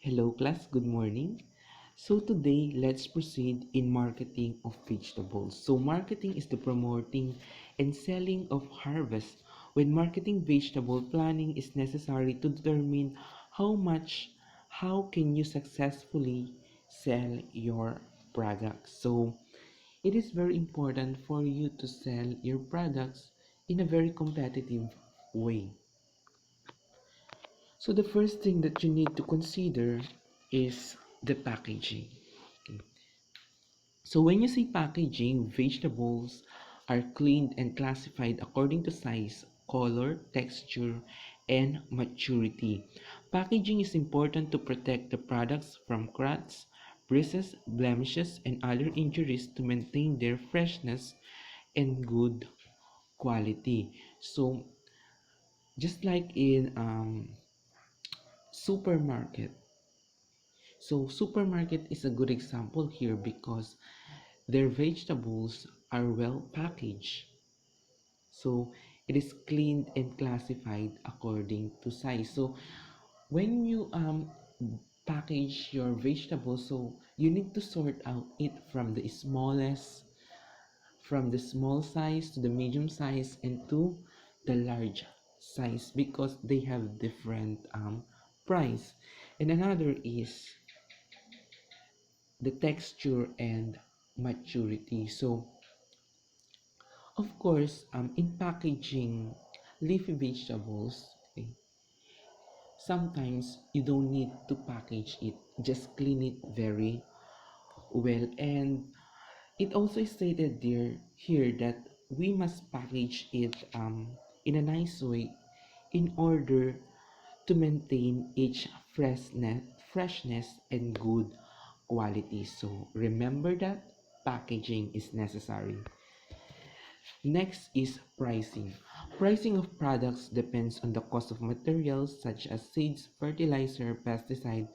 Hello class, good morning. So today, let's proceed in marketing of vegetables. So marketing is the promoting and selling of harvest. When marketing vegetable, planning is necessary to determine how can you successfully sell your products. So it is very important for you to sell your products in a very competitive way. So the first thing that you need to consider is the packaging. Okay. So when you say packaging, vegetables are cleaned and classified according to size, color, texture, and maturity. Packaging is important to protect the products from cracks, bruises, blemishes, and other injuries to maintain their freshness and good quality. So just like in supermarket. So supermarket is a good example here because their vegetables are well packaged. So it is cleaned and classified according to size. So when you package your vegetables, so you need to sort out it from the small size to the medium size and to the large size because they have different price. And another is the texture and maturity. So of course, in packaging leafy vegetables, okay, sometimes you don't need to package it, just clean it very well. And it also is stated there here that we must package it in a nice way in order to maintain its freshness and good quality. So remember that packaging is necessary. Next is pricing. Pricing of products depends on the cost of materials such as seeds, fertilizer, pesticide,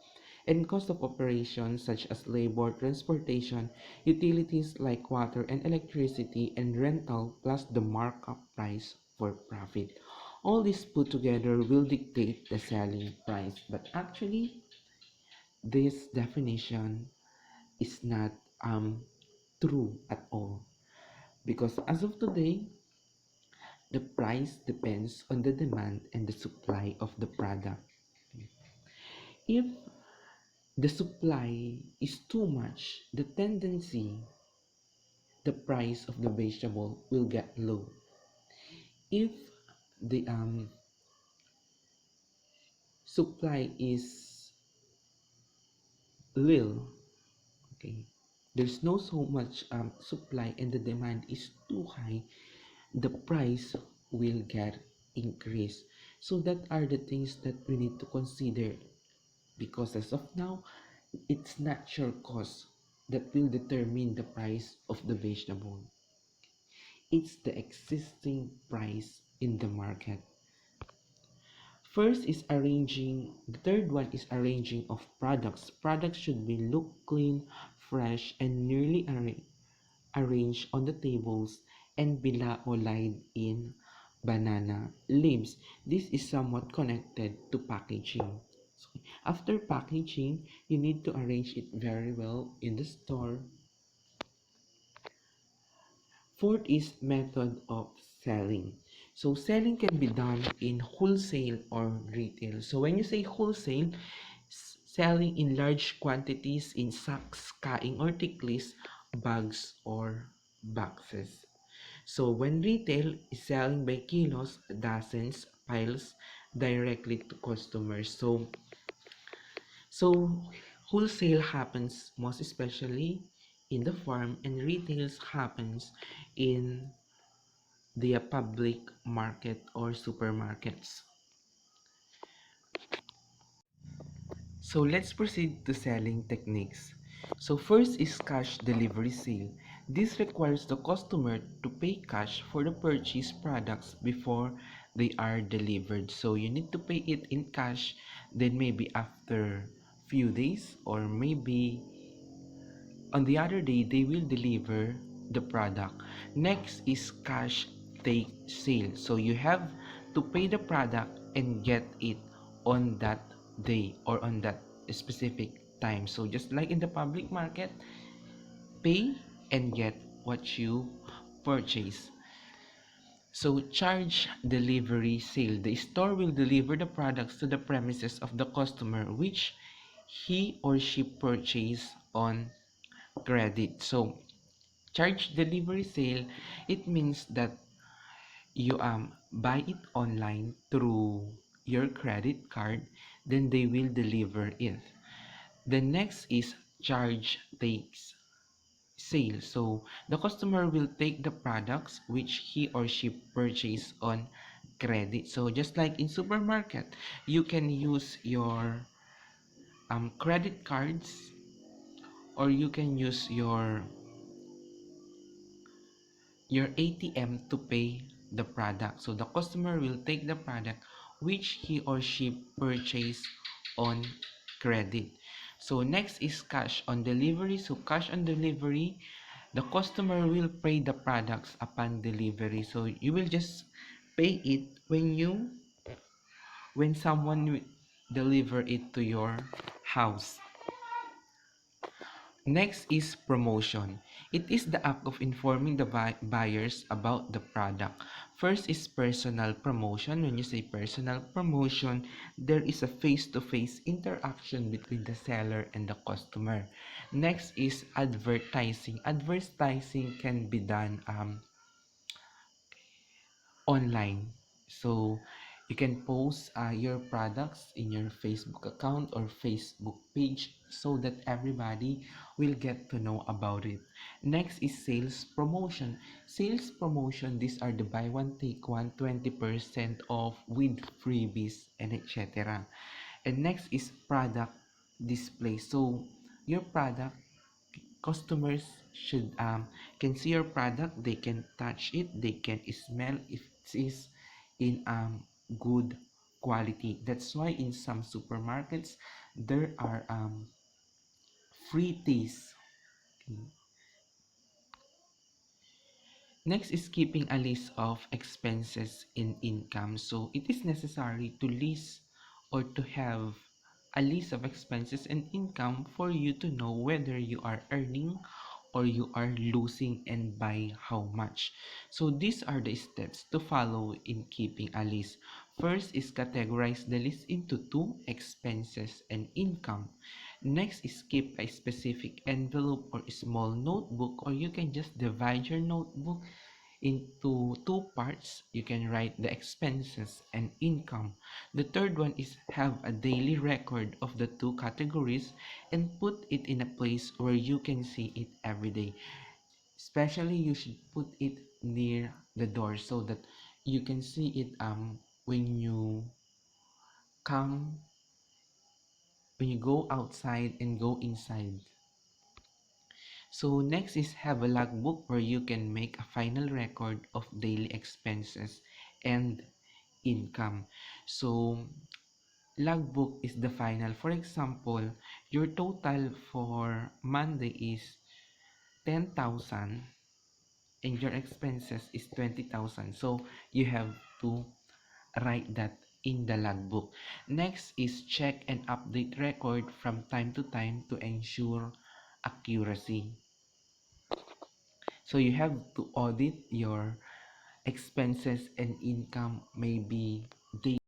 and cost of operations such as labor, transportation, utilities like water and electricity, and rental, plus the markup price for profit. All this put together will dictate the selling price, but actually, this definition is not true at all because as of today, the price depends on the demand and the supply of the product. If the supply is too much, the price of the vegetable will get low. If the supply is little, okay, there's no so much supply and the demand is too high, the price will get increased. So that are the things that we need to consider because as of now, it's natural cost that will determine the price of the vegetable. It's the existing price in the market. The third one is arranging of products. Products should be look clean, fresh, and nearly arranged on the tables and or lined in banana leaves. This is somewhat connected to packaging. So after packaging, you need to arrange it very well in the store. Fourth is method of selling. So selling can be done in wholesale or retail. So when you say wholesale, selling in large quantities in sacks, kaing or ticklish, bags or boxes. So when retail is selling by kilos, dozens, piles directly to customers. So wholesale happens most especially in the farm and retails happens in the public market or supermarkets. So let's proceed to selling techniques. So first is cash delivery sale. This requires the customer to pay cash for the purchased products before they are delivered. So you need to pay it in cash, then maybe after few days or maybe on the other day they will deliver the product. Next is cash take sale. So you have to pay the product and get it on that day or on that specific time. So just like in the public market, pay and get what you purchase. So charge delivery sale. The store will deliver the products to the premises of the customer which he or she purchased on credit. So charge delivery sale, it means that you buy it online through your credit card, then they will deliver it. The next is charge takes sale. So the customer will take the products which he or she purchased on credit. So just like in supermarket, you can use your credit cards, or you can use your ATM to pay the product. So the customer will take the product which he or she purchased on credit. So next is cash on delivery. So cash on delivery, the customer will pay the products upon delivery. So you will just pay it when someone deliver it to your house. Next is promotion. It is the act of informing the buyers about the product. First is personal promotion. When you say personal promotion, there is a face-to-face interaction between the seller and the customer. Next is advertising. Advertising can be done online. So you can post your products in your Facebook account or Facebook page so that everybody will get to know about it. Next is sales promotion. Sales promotion, these are the buy one take one, 20% off with freebies and etc. And next is product display. So your product, customers should can see your product, they can touch it, they can smell if it is in good quality. That's why in some supermarkets there are free taste. Okay. Next is keeping a list of expenses and income. So it is necessary to list or to have a list of expenses and income for you to know whether you are earning or you are losing and by how much. So these are the steps to follow in keeping a list. First is categorize the list into two: expenses and income. Next is keep a specific envelope or small notebook, or you can just divide your notebook into two parts. You can write the expenses and income. The third one is have a daily record of the two categories and put it in a place where you can see it every day. Especially you should put it near the door so that you can see it when you come when you go outside and go inside. So next is have a logbook where you can make a final record of daily expenses and income. So logbook is the final. For example, your total for Monday is 10,000 and your expenses is 20,000. So you have to write that in the logbook. Next is check and update record from time to time to ensure accuracy. So you have to audit your expenses and income, maybe daily